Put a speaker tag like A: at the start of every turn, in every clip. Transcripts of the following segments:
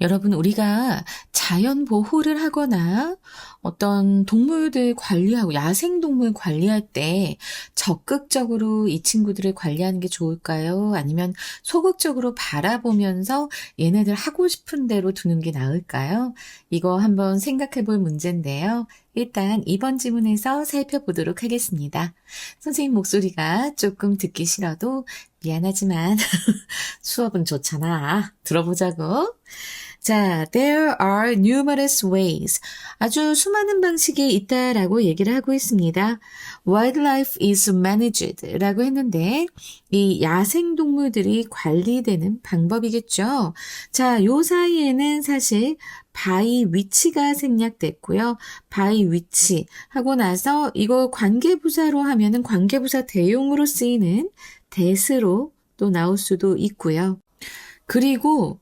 A: 여러분, 우리가 자연 보호를 하거나 어떤 동물들 관리하고 야생동물 관리할 때 적극적으로 이 친구들을 관리하는 게 좋을까요? 아니면 소극적으로 바라보면서 얘네들 하고 싶은 대로 두는 게 나을까요? 이거 한번 생각해 볼 문제인데요. 일단 이번 지문에서 살펴보도록 하겠습니다. 선생님 목소리가 조금 듣기 싫어도 미안하지만 수업은 좋잖아. 들어보자고. 자, there are numerous ways. 아주 수많은 방식이 있다라고 얘기를 하고 있습니다. Wildlife is managed 라고 했는데 이 야생동물들이 관리되는 방법이겠죠. 자, 요 사이에는 사실 by which가 생략됐고요. by which 하고 나서 이거 관계부사로 하면은 관계부사 대용으로 쓰이는 that으로 또 나올 수도 있고요. 그리고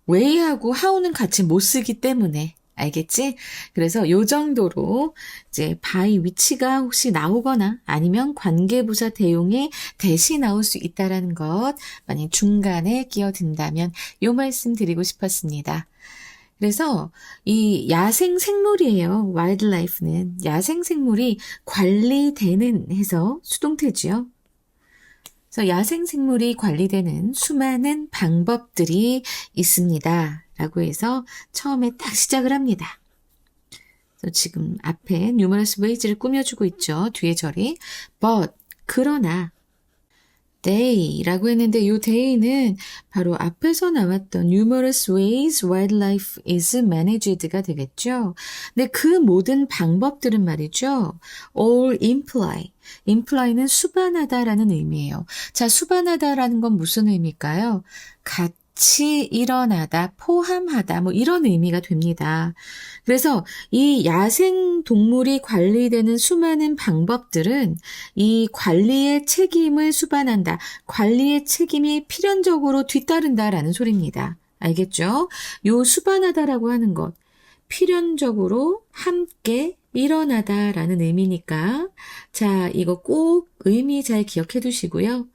A: way하고 how는 같이 못 쓰기 때문에 알겠지? 그래서 요 정도로 이제 by which가 혹시 나오거나 아니면 관계부사 대용에 that이 나올 수 있다라는 것 만약 중간에 끼어든다면 요 말씀 드리고 싶었습니다. 그래서 이 야생 생물이에요. wildlife는 야생 생물이 관리되는 해서 수동태지요. 그래서 야생생물이 관리되는 수많은 방법들이 있습니다. 라고 해서 처음에 딱 시작을 합니다. 그래서 지금 앞에 numerous ways를 꾸며주고 있죠. 뒤에 절이 but, 그러나 they라고 했는데 이 they는 바로 앞에서 나왔던 numerous ways wildlife is managed가 되겠죠. 근데 그 모든 방법들은 말이죠. all imply는 수반하다라는 의미예요. 자, 수반하다라는 건 무슨 의미일까요? 같이 일어나다, 포함하다, 뭐 이런 의미가 됩니다. 그래서 이 야생 동물이 관리되는 수많은 방법들은 이 관리의 책임을 수반한다. 관리의 책임이 필연적으로 뒤따른다라는 소리입니다. 알겠죠? 요 수반하다라고 하는 것, 필연적으로 함께 일어나다라는 의미니까 자, 이거 꼭 의미 잘 기억해 두시고요.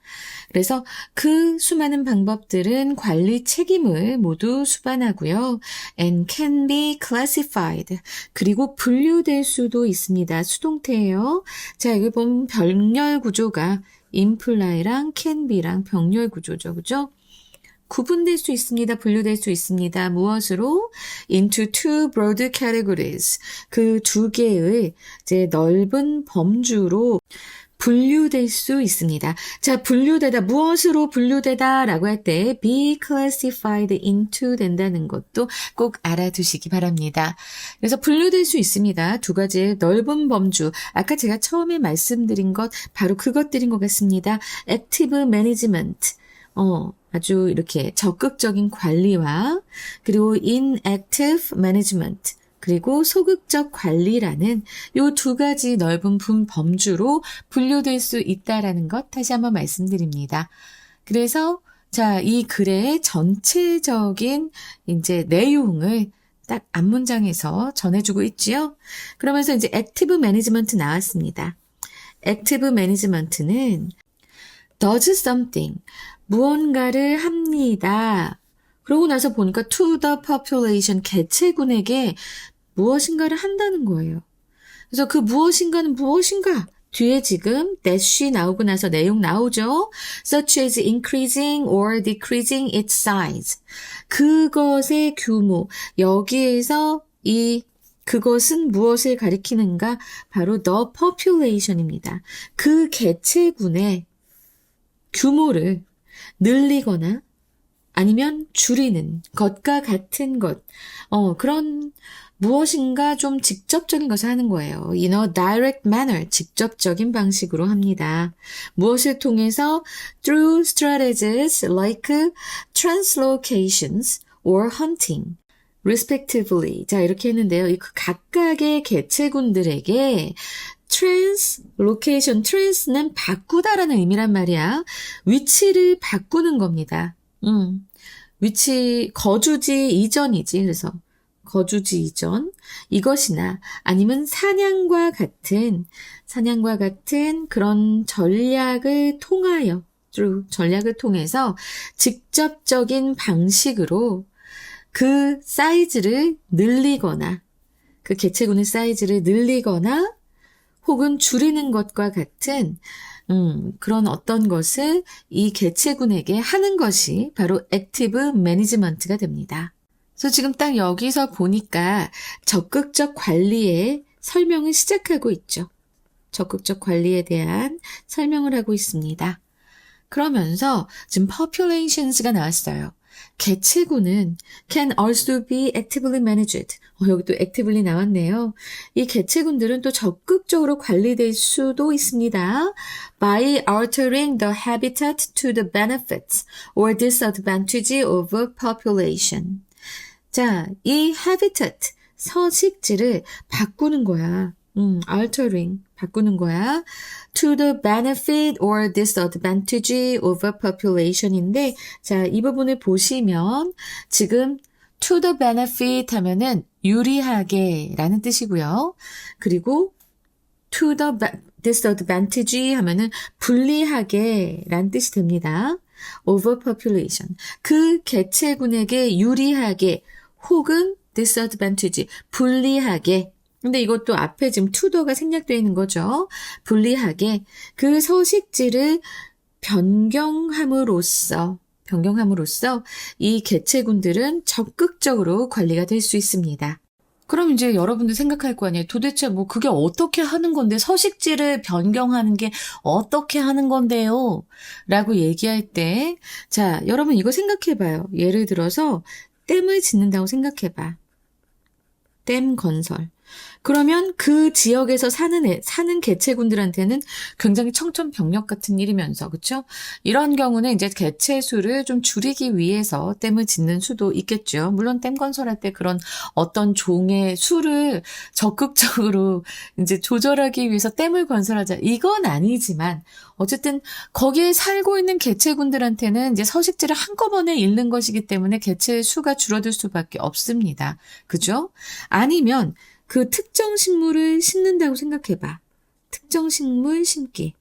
A: 그래서 그 수많은 방법들은 관리 책임을 모두 수반하고요. and can be classified. 그리고 분류될 수도 있습니다. 수동태예요. 자, 여기 보면 병렬 구조가 imply랑 can be랑 병렬 구조죠. 그죠? 구분될 수 있습니다. 분류될 수 있습니다. 무엇으로? into two broad categories. 그 두 개의 이제 넓은 범주로 분류될 수 있습니다. 자, 분류되다, 무엇으로 분류되다 라고 할 때 be classified into 된다는 것도 꼭 알아두시기 바랍니다. 그래서 분류될 수 있습니다. 두 가지의 넓은 범주. 아까 제가 처음에 말씀드린 것, 바로 그것들인 것 같습니다. active management. 아주 이렇게 적극적인 관리와 그리고 inactive management 그리고 소극적 관리라는 요 두 가지 넓은 범주로 분류될 수 있다라는 것 다시 한번 말씀드립니다. 그래서 자, 이 글의 전체적인 이제 내용을 딱 앞문장에서 전해주고 있지요. 그러면서 이제 active management 나왔습니다. active management는 does something 무언가를 합니다. 그러고 나서 보니까 to the population, 개체군에게 무엇인가를 한다는 거예요. 그래서 그 무엇인가는 무엇인가? 뒤에 지금 that이 나오고 나서 내용 나오죠. such as increasing or decreasing its size. 그것의 규모. 여기에서 그것은 무엇을 가리키는가? 바로 the population입니다. 그 개체군의 규모를 늘리거나 아니면 줄이는 것과 같은 것, 그런 무엇인가 좀 직접적인 것을 하는 거예요. In a direct manner, 직접적인 방식으로 합니다. 무엇을 통해서 through strategies like translocations or hunting, respectively. 자, 이렇게 했는데요. 이 각각의 개체군들에게 translocation, trans는 바꾸다라는 의미란 말이야. 위치를 바꾸는 겁니다. 위치, 거주지 이전이지. 그래서 거주지 이전 이것이나 아니면 사냥과 같은 그런 전략을 통해서 직접적인 방식으로 그 사이즈를 늘리거나 그 개체군의 사이즈를 늘리거나 혹은 줄이는 것과 같은 그런 어떤 것을 이 개체군에게 하는 것이 바로 액티브 매니지먼트가 됩니다. 그래서 지금 딱 여기서 보니까 적극적 관리의 설명을 시작하고 있죠. 적극적 관리에 대한 설명을 하고 있습니다. 그러면서 지금 populations가 나왔어요. 개체군은 can also be actively managed. 여기 또 actively 나왔네요. 이 개체군들은 또 적극적으로 관리될 수도 있습니다. by altering the habitat to the benefits or disadvantage of a population. 자, 이 habitat, 서식지를 바꾸는 거야. altering, 바꾸는 거야. to the benefit or disadvantage of a population인데, 자, 이 부분을 보시면 지금 to the benefit 하면은 유리하게 라는 뜻이고요. 그리고 to the disadvantage 하면은 불리하게 라는 뜻이 됩니다. over population. 그 개체군에게 유리하게 혹은 disadvantage, 불리하게. 근데 이것도 앞에 지금 tothe가 생략되어 있는 거죠. 불리하게 그 서식지를 변경함으로써 이 개체군들은 적극적으로 관리가 될 수 있습니다. 그럼 이제 여러분들 생각할 거 아니에요. 도대체 뭐 그게 어떻게 하는 건데 서식지를 변경하는 게 어떻게 하는 건데요? 라고 얘기할 때 자, 여러분 이거 생각해 봐요. 예를 들어서 댐을 짓는다고 생각해 봐. 댐 건설. 그러면 그 지역에서 사는 개체군들한테는 굉장히 청천벽력 같은 일이면서, 그쵸? 이런 경우는 이제 개체 수를 좀 줄이기 위해서 댐을 짓는 수도 있겠죠. 물론 댐 건설할 때 그런 어떤 종의 수를 적극적으로 이제 조절하기 위해서 댐을 건설하자. 이건 아니지만, 어쨌든 거기에 살고 있는 개체군들한테는 이제 서식지를 한꺼번에 잃는 것이기 때문에 개체 수가 줄어들 수밖에 없습니다. 그죠? 아니면 그 특정 식물을 심는다고 생각해봐. 특정 식물 심기.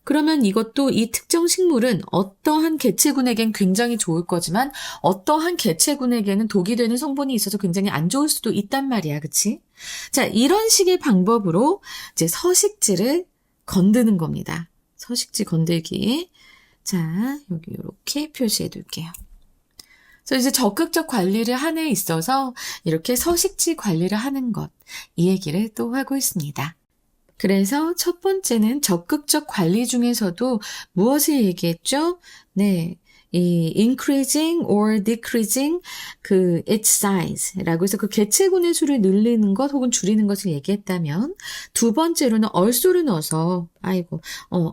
A: 그러면 이것도 이 특정 식물은 어떠한 개체군에겐 굉장히 좋을 거지만 어떠한 개체군에게는 독이 되는 성분이 있어서 굉장히 안 좋을 수도 있단 말이야. 그치? 자, 이런 식의 방법으로 이제 서식지를 건드는 겁니다. 서식지 건들기. 자, 여기 이렇게 표시해 둘게요. 그래서 이제 적극적 관리를 함에 있어서 이렇게 서식지 관리를 하는 것, 이 얘기를 또 하고 있습니다. 그래서 첫 번째는 적극적 관리 중에서도 무엇을 얘기했죠? 네, 이 increasing or decreasing 그 its size라고 해서 그 개체군의 수를 늘리는 것 혹은 줄이는 것을 얘기했다면 두 번째로는 also를 넣어서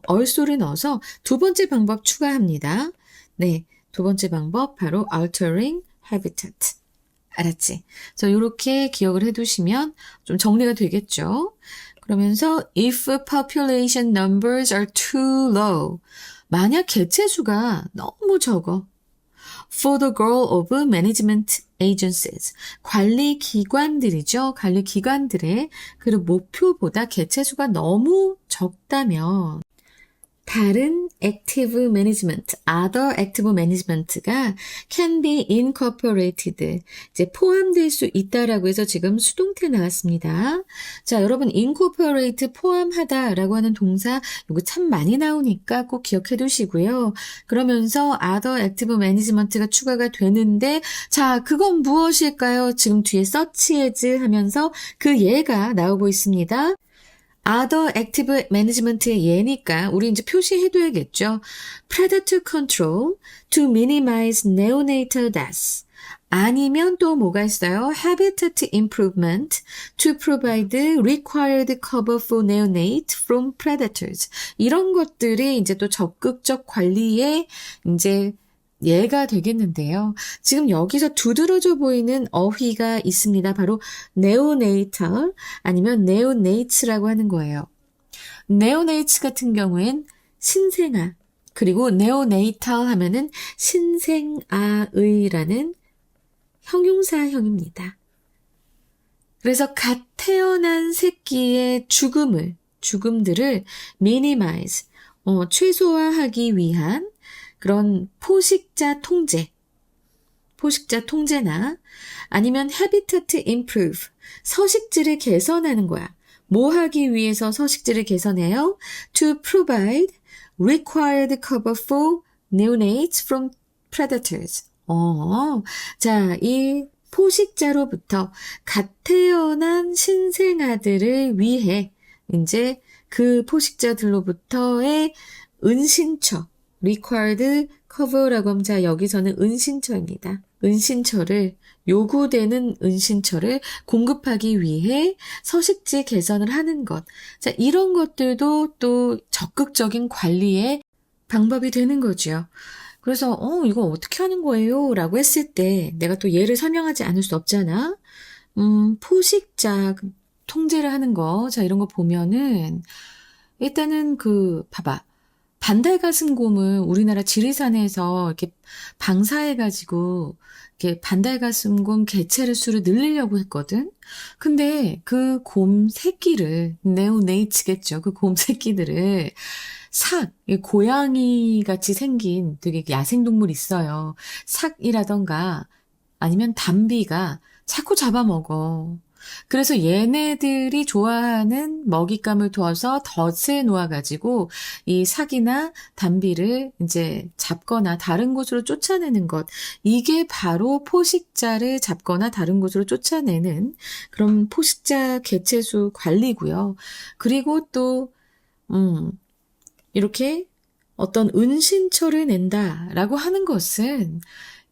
A: also를 넣어서 두 번째 방법 추가합니다. 네. 두 번째 방법 바로 altering habitat. 알았지? 그래서 이렇게 기억을 해두시면 좀 정리가 되겠죠? 그러면서 if population numbers are too low. 만약 개체 수가 너무 적어. for the goal of management agencies. 관리 기관들이죠. 관리 기관들의 그 목표보다 개체 수가 너무 적다면 다른 active management, other active management가 can be incorporated. 이제 포함될 수 있다라고 해서 지금 수동태 나왔습니다. 자, 여러분 incorporate 포함하다라고 하는 동사 이거 참 많이 나오니까 꼭 기억해 두시고요. 그러면서 other active management가 추가가 되는데 자, 그건 무엇일까요? 지금 뒤에 search as 하면서 그 예가 나오고 있습니다. other active management의 예니까 우리 이제 표시해둬야겠죠. predator control to minimize neonatal deaths. 아니면 또 뭐가 있어요? habitat improvement to provide required cover for neonate from predators. 이런 것들이 이제 또 적극적 관리에 이제 예가 되겠는데요. 지금 여기서 두드러져 보이는 어휘가 있습니다. 바로 neonatal 아니면 neonates라고 하는 거예요. neonates 같은 경우엔 신생아 그리고 neonatal 하면은 신생아의라는 형용사형입니다. 그래서 갓 태어난 새끼의 죽음들을 minimize 최소화하기 위한 그런 포식자 통제, 포식자 통제나 아니면 habitat improve, 서식지를 개선하는 거야. 뭐 하기 위해서 서식지를 개선해요? To provide required cover for neonates from predators. 자, 이 포식자로부터 갓 태어난 신생아들을 위해 이제 그 포식자들로부터의 은신처, required cover라고 하면 자, 여기서는 은신처입니다. 은신처를 요구되는 은신처를 공급하기 위해 서식지 개선을 하는 것. 자, 이런 것들도 또 적극적인 관리의 방법이 되는 거죠. 그래서 이거 어떻게 하는 거예요? 라고 했을 때 내가 또 예를 설명하지 않을 수 없잖아. 포식자 통제를 하는 거. 자, 이런 거 보면은 일단은 봐봐. 반달가슴곰을 우리나라 지리산에서 이렇게 방사해가지고 이렇게 반달가슴곰 개체를 수를 늘리려고 했거든. 근데 그 곰 새끼를 네오네이츠겠죠. 그 곰 새끼들을 고양이 같이 생긴 되게 야생동물 있어요. 삭이라던가 아니면 담비가 자꾸 잡아먹어. 그래서 얘네들이 좋아하는 먹잇감을 두어서 덫에 놓아가지고 이 삭이나 담비를 이제 잡거나 다른 곳으로 쫓아내는 것. 이게 바로 포식자를 잡거나 다른 곳으로 쫓아내는 그런 포식자 개체수 관리고요. 그리고 또 이렇게 어떤 은신처를 낸다라고 하는 것은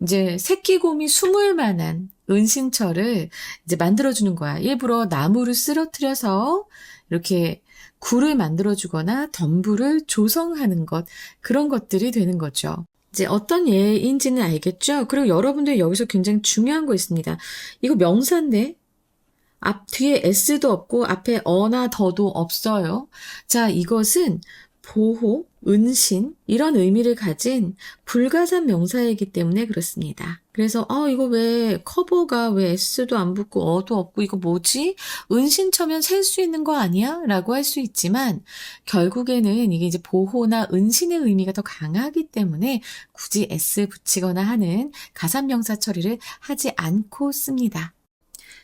A: 이제 새끼곰이 숨을 만한 은신처를 이제 만들어주는 거야. 일부러 나무를 쓰러뜨려서 이렇게 굴을 만들어주거나 덤불을 조성하는 것, 그런 것들이 되는 거죠. 이제 어떤 예인지는 알겠죠? 그리고 여러분들 여기서 굉장히 중요한 거 있습니다. 이거 명사인데 뒤에 s도 없고 앞에 어나 더도 없어요. 자, 이것은 보호, 은신 이런 의미를 가진 불가산 명사이기 때문에 그렇습니다. 그래서 이거 왜 커버가 왜 s도 안 붙고 어도 없고 이거 뭐지? 은신처면 셀 수 있는 거 아니야? 라고 할 수 있지만 결국에는 이게 이제 보호나 은신의 의미가 더 강하기 때문에 굳이 s 붙이거나 하는 가산 명사 처리를 하지 않고 씁니다.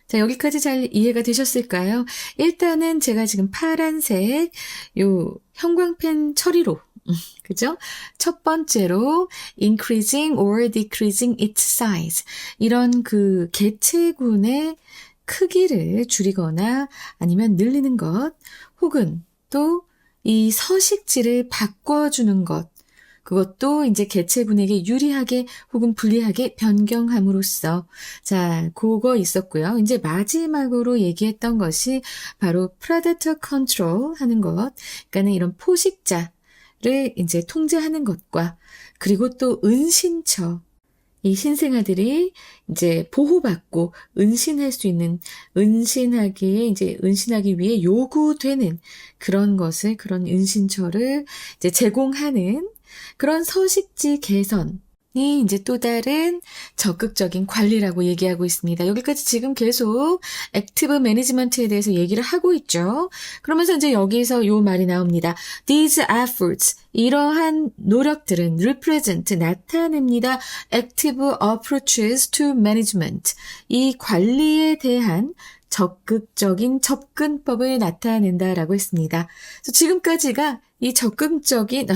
A: 자, 여기까지 잘 이해가 되셨을까요? 일단은 제가 지금 파란색 요 형광펜 처리로 그죠? 첫 번째로 increasing or decreasing its size 이런 그 개체군의 크기를 줄이거나 아니면 늘리는 것 혹은 또 이 서식지를 바꿔주는 것 그것도 이제 개체군에게 유리하게 혹은 불리하게 변경함으로써 자, 그거 있었고요. 이제 마지막으로 얘기했던 것이 바로 predator control 하는 것. 그러니까는 이런 포식자를 이제 통제하는 것과 그리고 또 은신처. 이 신생아들이 이제 보호받고 은신할 수 있는, 은신하기 위해 요구되는 그런 그런 은신처를 이제 제공하는 그런 서식지 개선이 이제 또 다른 적극적인 관리라고 얘기하고 있습니다. 여기까지 지금 계속 액티브 매니지먼트에 대해서 얘기를 하고 있죠. 그러면서 이제 여기서 요 말이 나옵니다. These efforts, 이러한 노력들은 represent, 나타냅니다. Active approaches to management, 이 관리에 대한 적극적인 접근법을 나타낸다라고 했습니다. 그래서 지금까지가 이 적극적인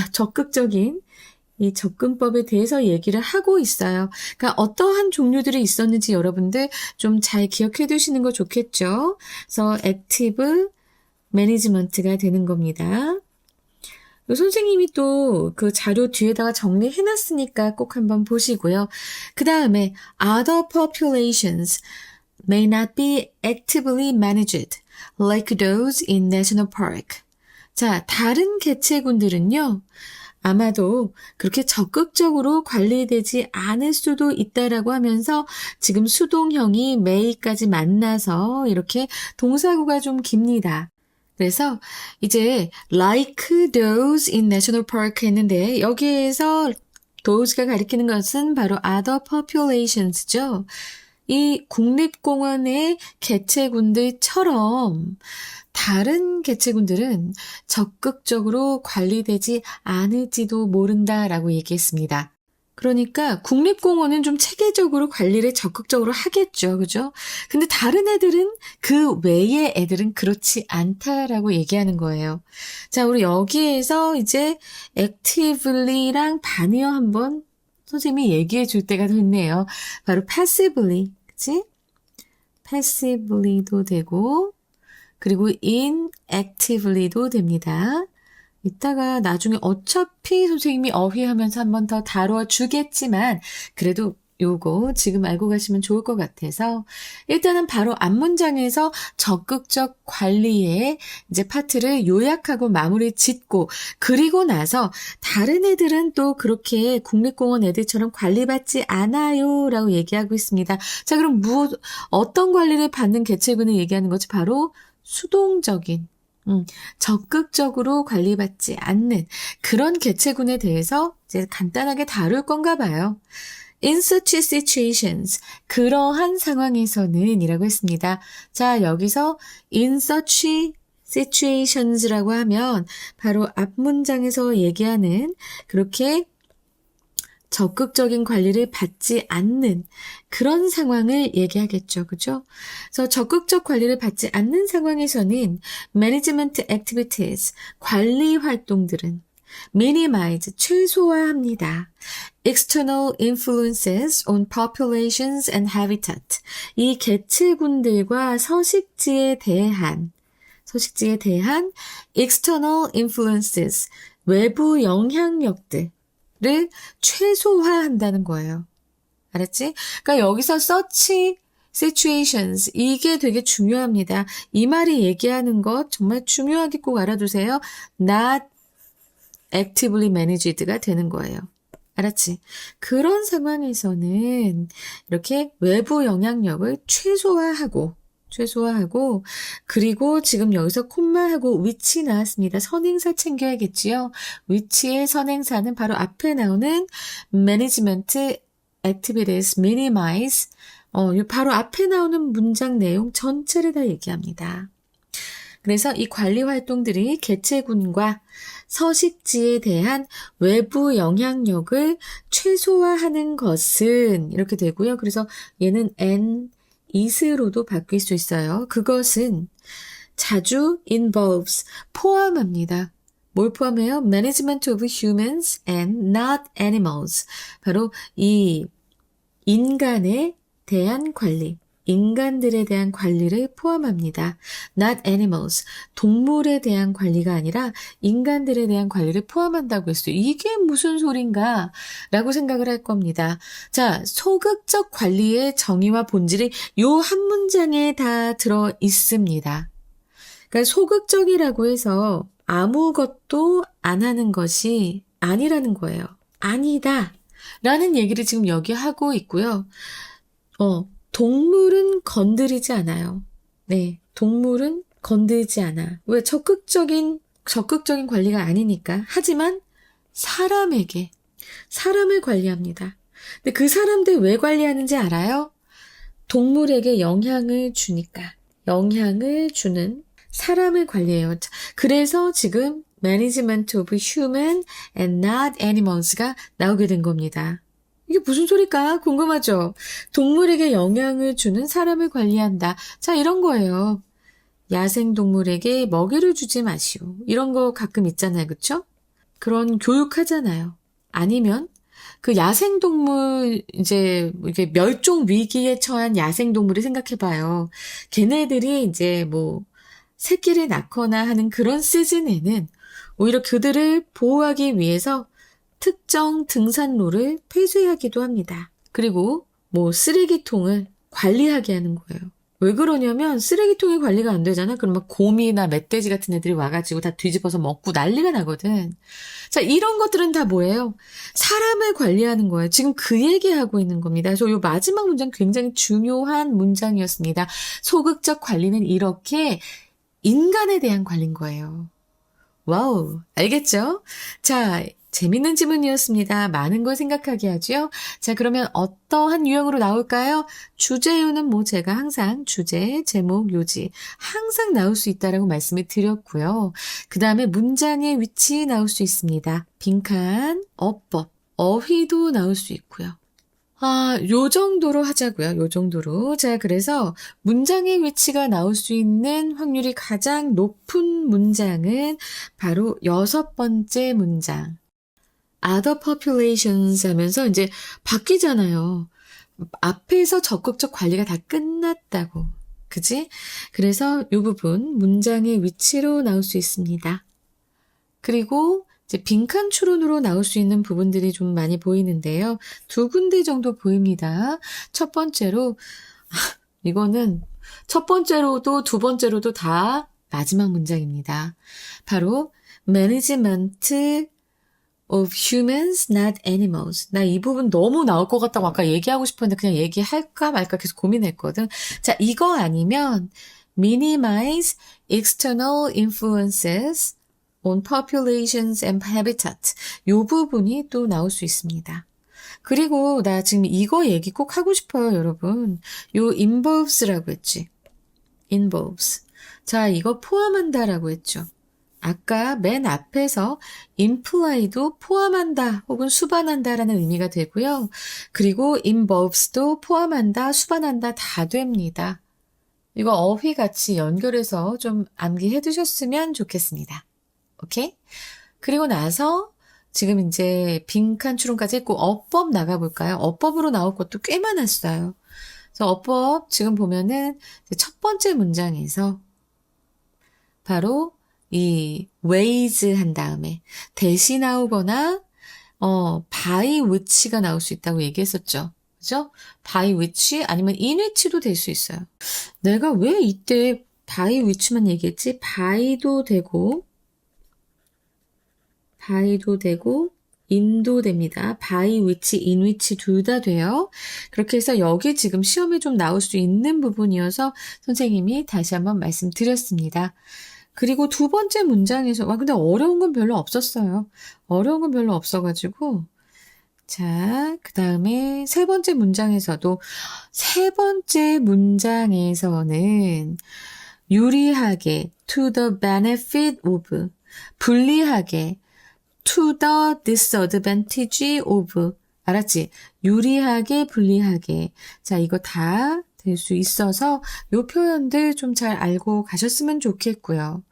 A: 이 접근법에 대해서 얘기를 하고 있어요. 그러니까 어떠한 종류들이 있었는지 여러분들 좀 잘 기억해 두시는 거 좋겠죠. 그래서 액티브 매니지먼트가 되는 겁니다. 선생님이 또 그 자료 뒤에다가 정리해 놨으니까 꼭 한번 보시고요. 그 다음에 other populations may not be actively managed like those in national park. 자, 다른 개체군들은요. 아마도 그렇게 적극적으로 관리되지 않을 수도 있다라고 하면서 지금 수동형이 may까지 만나서 이렇게 동사구가 좀 깁니다. 그래서 이제 like those in national park 했는데 여기에서 those가 가리키는 것은 바로 other populations죠. 이 국립공원의 개체군들처럼 다른 개체군들은 적극적으로 관리되지 않을지도 모른다라고 얘기했습니다. 그러니까 국립공원은 좀 체계적으로 관리를 적극적으로 하겠죠. 그죠? 근데 다른 애들은 그 외의 애들은 그렇지 않다라고 얘기하는 거예요. 자, 우리 여기에서 이제 actively랑 반의어 한번 선생님이 얘기해 줄 때가 됐네요. 바로 passively. 그치? passively도 되고 그리고 inactively도 됩니다. 이따가 나중에 어차피 선생님이 어휘하면서 한 번 더 다뤄주겠지만 그래도 요거 지금 알고 가시면 좋을 것 같아서 일단은 바로 앞문장에서 적극적 관리의 이제 파트를 요약하고 마무리 짓고 그리고 나서 다른 애들은 또 그렇게 국립공원 애들처럼 관리받지 않아요 라고 얘기하고 있습니다. 자, 그럼 어떤 관리를 받는 개체군을 얘기하는 거지? 바로 수동적인 적극적으로 관리받지 않는 그런 개체군에 대해서 이제 간단하게 다룰 건가 봐요. In such situations, 그러한 상황에서는 이라고 했습니다. 자, 여기서 in such situations라고 하면 바로 앞문장에서 얘기하는 그렇게 적극적인 관리를 받지 않는 그런 상황을 얘기하겠죠. 그죠? 그래서 적극적 관리를 받지 않는 상황에서는 management activities, 관리 활동들은 minimize, 최소화합니다. external influences on populations and habitat. 이 개체군들과 서식지에 대한 external influences, 외부 영향력들 를 최소화한다는 거예요. 알았지? 그러니까 여기서 such situations 이게 되게 중요합니다. 이 말이 얘기하는 것 정말 중요하게 꼭 알아두세요. Not actively managed가 되는 거예요. 알았지? 그런 상황에서는 이렇게 외부 영향력을 최소화하고 그리고 지금 여기서 콤마하고 which 나왔습니다. 선행사 챙겨야겠지요. which의 선행사는 바로 앞에 나오는 management activities minimize 바로 앞에 나오는 문장 내용 전체를 다 얘기합니다. 그래서 이 관리 활동들이 개체군과 서식지에 대한 외부 영향력을 최소화하는 것은 이렇게 되고요. 그래서 얘는 is로도 바뀔 수 있어요. 그것은 자주 involves, 포함합니다. 뭘 포함해요? Management of humans and not animals. 바로 이 인간에 대한 관리, 인간들에 대한 관리를 포함합니다. Not animals, 동물에 대한 관리가 아니라 인간들에 대한 관리를 포함한다고 했어요. 이게 무슨 소린가? 라고 생각을 할 겁니다. 자, 소극적 관리의 정의와 본질이 요 한 문장에 다 들어 있습니다. 그러니까 소극적이라고 해서 아무것도 안 하는 것이 아니라는 거예요. 아니다. 라는 얘기를 지금 여기 하고 있고요. 동물은 건드리지 않아요. 네, 동물은 건드리지 않아. 왜? 적극적인 관리가 아니니까. 하지만 사람을 관리합니다. 근데 그 사람들 왜 관리하는지 알아요? 동물에게 영향을 주니까. 영향을 주는 사람을 관리해요. 그래서 지금 Management of Human and Not Animals가 나오게 된 겁니다. 이게 무슨 소리일까? 궁금하죠? 동물에게 영향을 주는 사람을 관리한다. 자, 이런 거예요. 야생동물에게 먹이를 주지 마시오. 이런 거 가끔 있잖아요. 그쵸? 그런 교육하잖아요. 아니면 그 야생동물 이제 이게 멸종 위기에 처한 야생동물을 생각해봐요. 걔네들이 이제 뭐 새끼를 낳거나 하는 그런 시즌에는 오히려 그들을 보호하기 위해서 특정 등산로를 폐쇄하기도 합니다. 그리고 뭐 쓰레기통을 관리하게 하는 거예요. 왜 그러냐면 쓰레기통이 관리가 안 되잖아. 그러면 곰이나 멧돼지 같은 애들이 와가지고 다 뒤집어서 먹고 난리가 나거든. 자, 이런 것들은 다 뭐예요? 사람을 관리하는 거예요. 지금 그 얘기하고 있는 겁니다. 그래서 이 마지막 문장 굉장히 중요한 문장이었습니다. 소극적 관리는 이렇게 인간에 대한 관리인 거예요. 와우, 알겠죠? 자, 재밌는 지문이었습니다. 많은 걸 생각하게 하죠. 자, 그러면 어떠한 유형으로 나올까요? 주제요는 뭐 제가 항상 주제, 제목, 요지 항상 나올 수 있다라고 말씀을 드렸고요. 그 다음에 문장의 위치 나올 수 있습니다. 빈칸, 어법, 어휘도 나올 수 있고요. 요 정도로 하자고요. 요 정도로. 자, 그래서 문장의 위치가 나올 수 있는 확률이 가장 높은 문장은 바로 6번째 문장. Other populations 하면서 이제 바뀌잖아요. 앞에서 적극적 관리가 다 끝났다고. 그지? 그래서 이 부분 문장의 위치로 나올 수 있습니다. 그리고 이제 빈칸 추론으로 나올 수 있는 부분들이 좀 많이 보이는데요. 2군데 정도 보입니다. 첫 번째로 이거는 첫 번째로도 두 번째로도 다 마지막 문장입니다. 바로 Management of humans, not animals. 나 이 부분 너무 나올 것 같다고 아까 얘기하고 싶었는데 그냥 얘기할까 말까 계속 고민했거든. 자, 이거 아니면 minimize external influences on populations and habitat. 요 부분이 또 나올 수 있습니다. 그리고 나 지금 이거 얘기 꼭 하고 싶어요, 여러분. 요 involves라고 했지. involves. 자, 이거 포함한다라고 했죠. 아까 맨 앞에서 imply도 포함한다 혹은 수반한다라는 의미가 되고요. 그리고 involves도 포함한다, 수반한다 다 됩니다. 이거 어휘 같이 연결해서 좀 암기해 두셨으면 좋겠습니다. 오케이? 그리고 나서 지금 이제 빈칸 추론까지 했고 어법 나가볼까요? 어법으로 나올 것도 꽤 많았어요. 그래서 어법 지금 보면은 첫 번째 문장에서 바로 이 ways 한 다음에 대시 나오거나 by which가 나올 수 있다고 얘기했었죠. 그죠? by which 아니면 in which도 될 수 있어요. 내가 왜 이때 by which만 얘기했지? by도 되고 in도 됩니다. by which, in which 둘 다 돼요. 그렇게 해서 여기 지금 시험에 좀 나올 수 있는 부분이어서 선생님이 다시 한번 말씀드렸습니다. 그리고 두 번째 문장에서 근데 어려운 건 별로 없었어요. 어려운 건 별로 없어가지고 자, 그 다음에 세 번째 문장에서도 세 번째 문장에서는 유리하게 to the benefit of 불리하게 to the disadvantage of 알았지? 유리하게 불리하게 자 이거 다 될 수 있어서 요 표현들 좀 잘 알고 가셨으면 좋겠고요.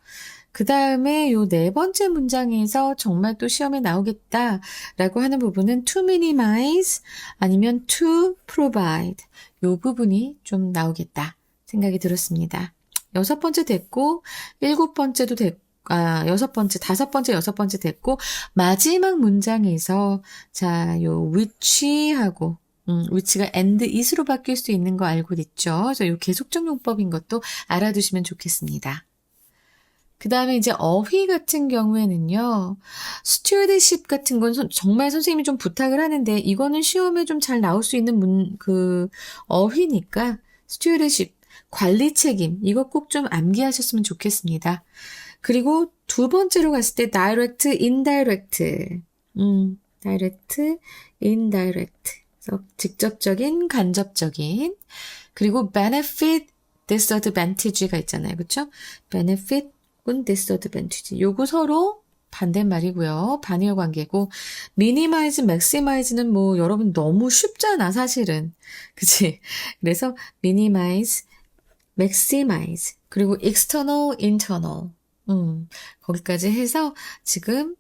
A: 그 다음에 요 네 번째 문장에서 정말 또 시험에 나오겠다라고 하는 부분은 to minimize 아니면 to provide 요 부분이 좀 나오겠다 생각이 들었습니다. 여섯 번째 됐고 일곱 번째도 됐고 여섯 번째, 다섯 번째, 여섯 번째 됐고 마지막 문장에서 자, 요 which하고 which가 and is로 바뀔 수 있는 거 알고 있죠? 그래서 요 계속적 용법인 것도 알아두시면 좋겠습니다. 그 다음에 이제 어휘 같은 경우에는요, stewardship 같은 건 정말 선생님이 좀 부탁을 하는데, 이거는 시험에 좀 잘 나올 수 있는 어휘니까, stewardship, 관리 책임, 이거 꼭 좀 암기하셨으면 좋겠습니다. 그리고 두 번째로 갔을 때, direct, indirect, direct, indirect. 그래서 직접적인, 간접적인. 그리고 benefit, disadvantage가 있잖아요. 그쵸? benefit, disadvantage. 요거 서로 반대말이고요. 반의어 관계고 minimize, maximize는 뭐 여러분 너무 쉽잖아 사실은. 그치? 그래서 minimize, maximize 그리고 external, internal 거기까지 해서 지금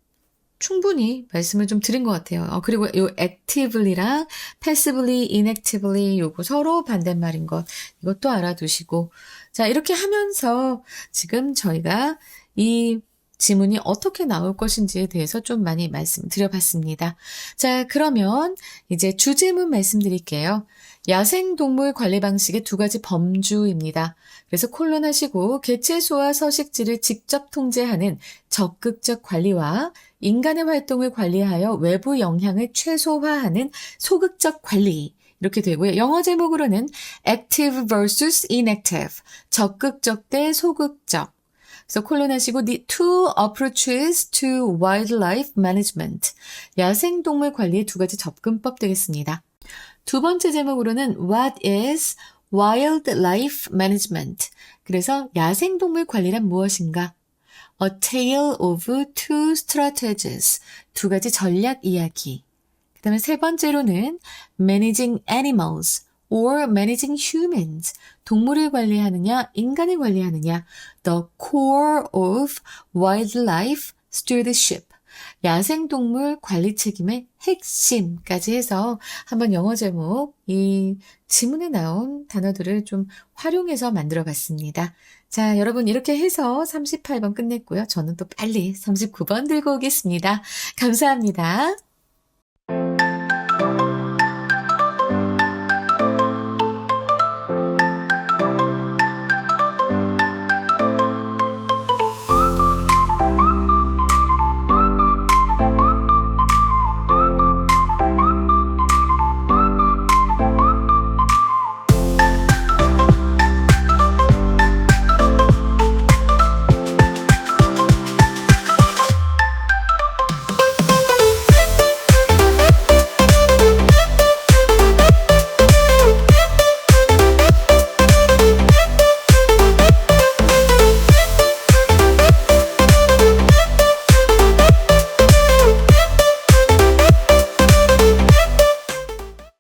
A: 충분히 말씀을 좀 드린 것 같아요. 그리고 요 actively랑 passively, inactively 요거 서로 반대말인 것 이것도 알아두시고 자 이렇게 하면서 지금 저희가 이 지문이 어떻게 나올 것인지에 대해서 좀 많이 말씀드려봤습니다. 자 그러면 이제 주제문 말씀드릴게요. 야생동물 관리 방식의 두 가지 범주입니다. 그래서 콜론하시고 개체수와 서식지를 직접 통제하는 적극적 관리와 인간의 활동을 관리하여 외부 영향을 최소화하는 소극적 관리 이렇게 되고요. 영어 제목으로는 active versus inactive 적극적 대 소극적 그래서 콜론하시고 the two approaches to wildlife management 야생동물 관리의 두 가지 접근법 되겠습니다. 두 번째 제목으로는 What is wildlife management? 그래서 야생동물 관리란 무엇인가? A tale of two strategies. 두 가지 전략 이야기. 그 그다음에 세 번째로는 managing animals or managing humans. 동물을 관리하느냐, 인간을 관리하느냐. The core of wildlife stewardship. 야생동물 관리 책임의 핵심까지 해서 한번 영어 제목, 이 지문에 나온 단어들을 좀 활용해서 만들어 봤습니다. 자, 여러분 이렇게 해서 38번 끝냈고요. 저는 또 빨리 39번 들고 오겠습니다. 감사합니다.